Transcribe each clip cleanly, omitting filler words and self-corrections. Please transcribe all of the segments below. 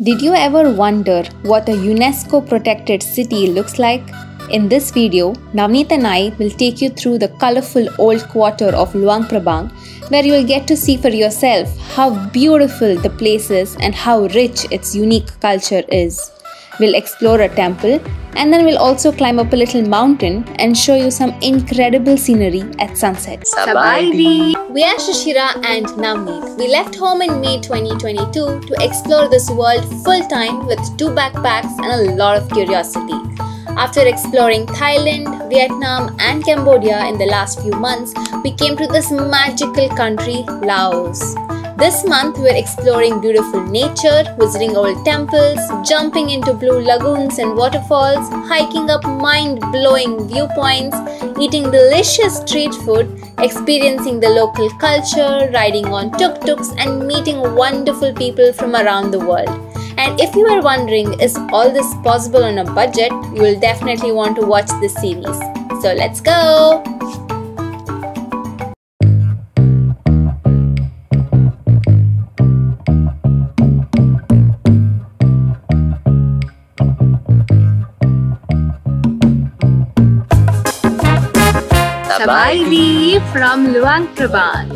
Did you ever wonder what a UNESCO protected city looks like? In this video, Navneet and I will take you through the colorful old quarter of Luang Prabang, where you will get to see for yourself how beautiful the place is and how rich its unique culture is. We'll explore a temple and then we'll also climb up a little mountain and show you some incredible scenery at sunset. Sabaidi! We are Shishira and Navneet. We left home in May 2022 to explore this world full-time with 2 backpacks and a lot of curiosity. After exploring Thailand, Vietnam and Cambodia in the last few months, we came to this magical country, Laos. This month we're exploring beautiful nature, visiting old temples, jumping into blue lagoons and waterfalls, hiking up mind-blowing viewpoints, eating delicious street food, experiencing the local culture, riding on tuk-tuks and meeting wonderful people from around the world. And if you are wondering, is all this possible on a budget, you will definitely want to watch this series. So let's go! Sabaidi from Luang Prabang.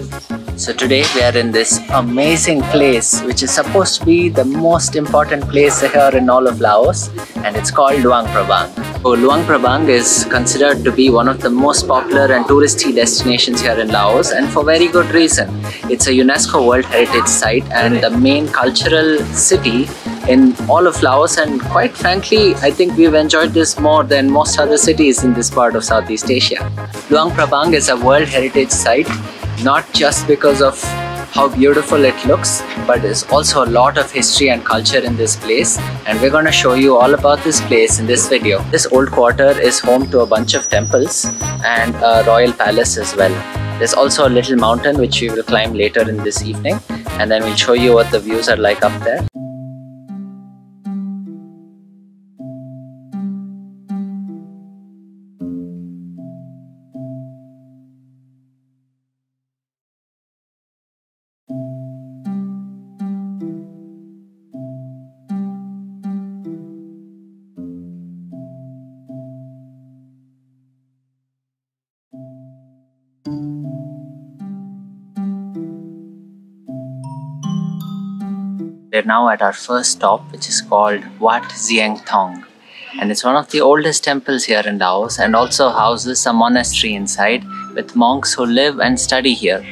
So today we are in this amazing place which is supposed to be the most important place here in all of Laos, and it's called Luang Prabang. So Luang Prabang is considered to be one of the most popular and touristy destinations here in Laos, and for very good reason. It's a UNESCO World Heritage Site and the main cultural city in all of Laos, and quite frankly I think we've enjoyed this more than most other cities in this part of Southeast Asia. Luang Prabang is a World Heritage Site not just because of how beautiful it looks, but there's also a lot of history and culture in this place, and we're going to show you all about this place in this video. This old quarter is home to a bunch of temples and a royal palace as well. There's also a little mountain which we will climb later in this evening, and then we'll show you what the views are like up there. We're now at our first stop, which is called Vat Xieng Thong, and it's one of the oldest temples here in Laos and also houses a monastery inside with monks who live and study here.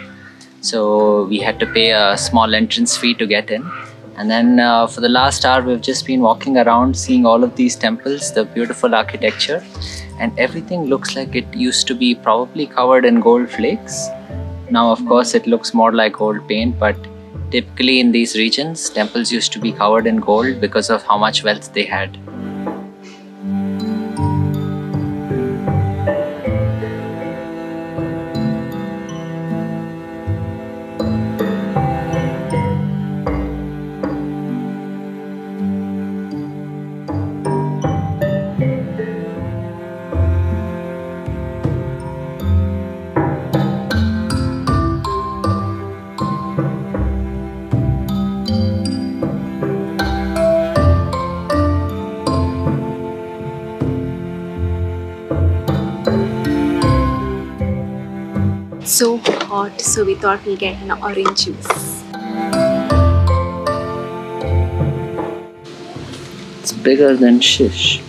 So we had to pay a small entrance fee to get in, and then for the last hour we've just been walking around seeing all of these temples, the beautiful architecture, and everything looks like it used to be probably covered in gold flakes. Now of course it looks more like gold paint, but typically in these regions, temples used to be covered in gold because of how much wealth they had. So hot, so we thought we'll get an orange juice. It's bigger than shish.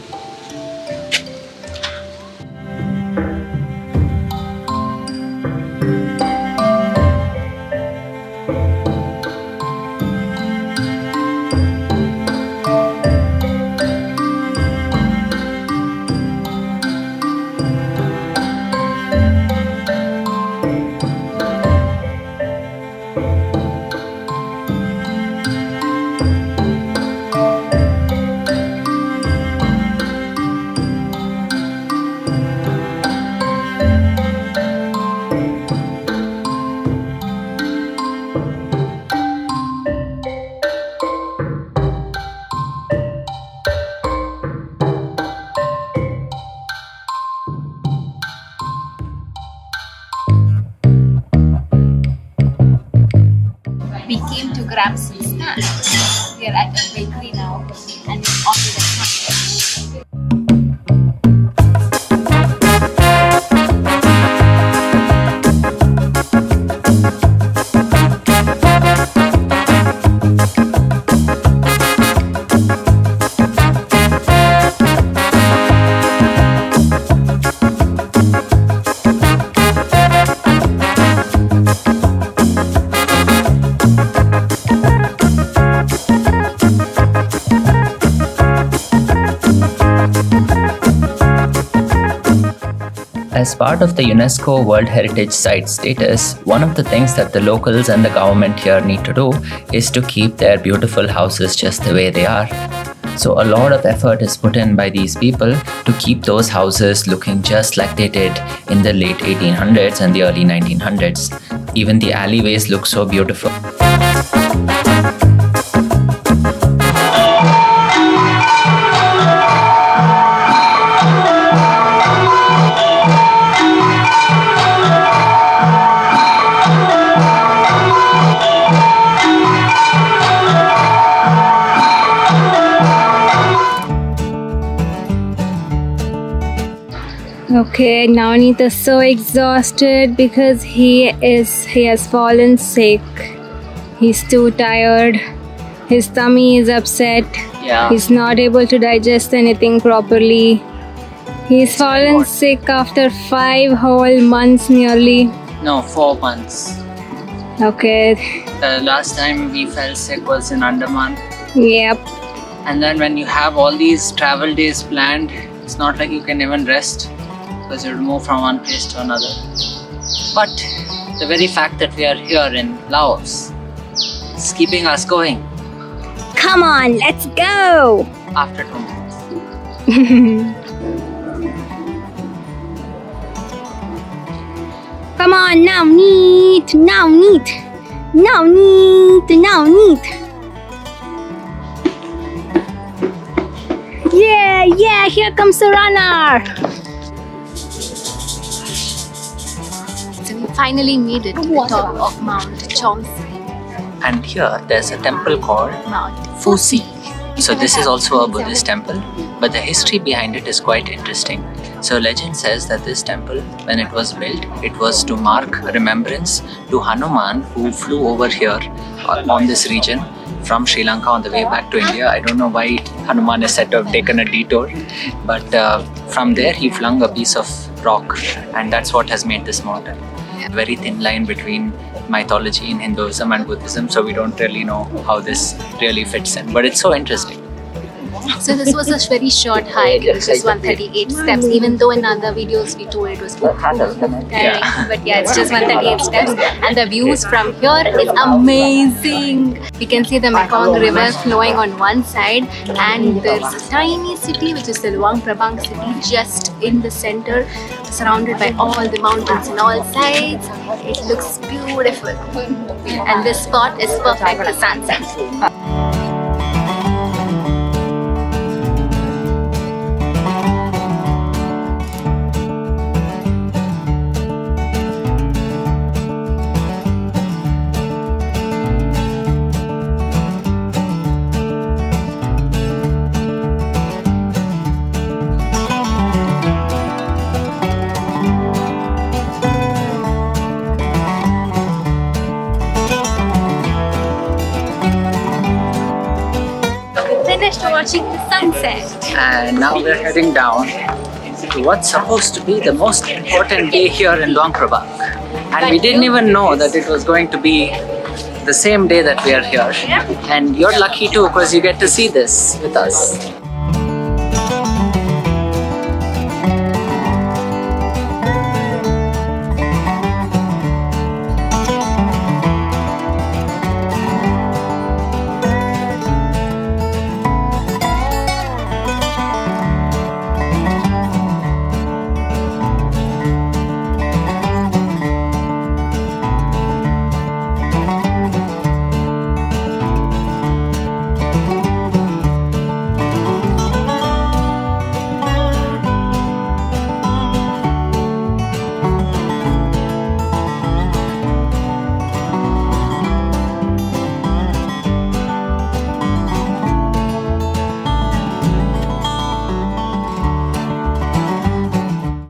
We came to grab some snacks. We we are at a bakery now and we ordered a sandwich. As part of the UNESCO World Heritage Site status, one of the things that the locals and the government here need to do is to keep their beautiful houses just the way they are. So a lot of effort is put in by these people to keep those houses looking just like they did in the late 1800s and the early 1900s. Even the alleyways look so beautiful. Okay, Navneet is so exhausted because he has fallen sick. He's too tired. His tummy is upset. Yeah. He's not able to digest anything properly. He's fallen sick after 5 whole months nearly. No, 4 months. Okay. The last time we fell sick was in Andaman. Yep. And then when you have all these travel days planned, it's not like you can even rest because you move from one place to another. But the very fact that we are here in Laos is keeping us going. Come on, let's go! After 2 months. Come on, Navneet! Navneet! Navneet! Navneet! Yeah, here comes the runner! So we finally made it to the top of Mount Phousi. And here there's a temple called Mount Phousi. So this is also a Buddhist temple, but the history behind it is quite interesting. So legend says that this temple, when it was built, it was to mark remembrance to Hanuman, who flew over here on this region from Sri Lanka on the way back to India. I don't know why Hanuman is said to have taken a detour, but from there he flung a piece of rock, and that's what has made this mountain. A very thin line between mythology in Hinduism and Buddhism, so we don't really know how this really fits in, but it's so interesting. So this was a very short hike, which is 138 steps, even though in other videos we told it was tiring. Yeah. But yeah, it's just 138 steps, and the views from here is amazing. We can see the Mekong river flowing on one side, and there's a tiny city which is the Luang Prabang city just in the center, surrounded by all the mountains on all sides. It looks beautiful, and this spot is perfect for sunset. Finished watching the sunset. And now we're heading down to what's supposed to be the most important day here in Luang Prabang. And we didn't even know that it was going to be the same day that we are here. And you're lucky too, because you get to see this with us.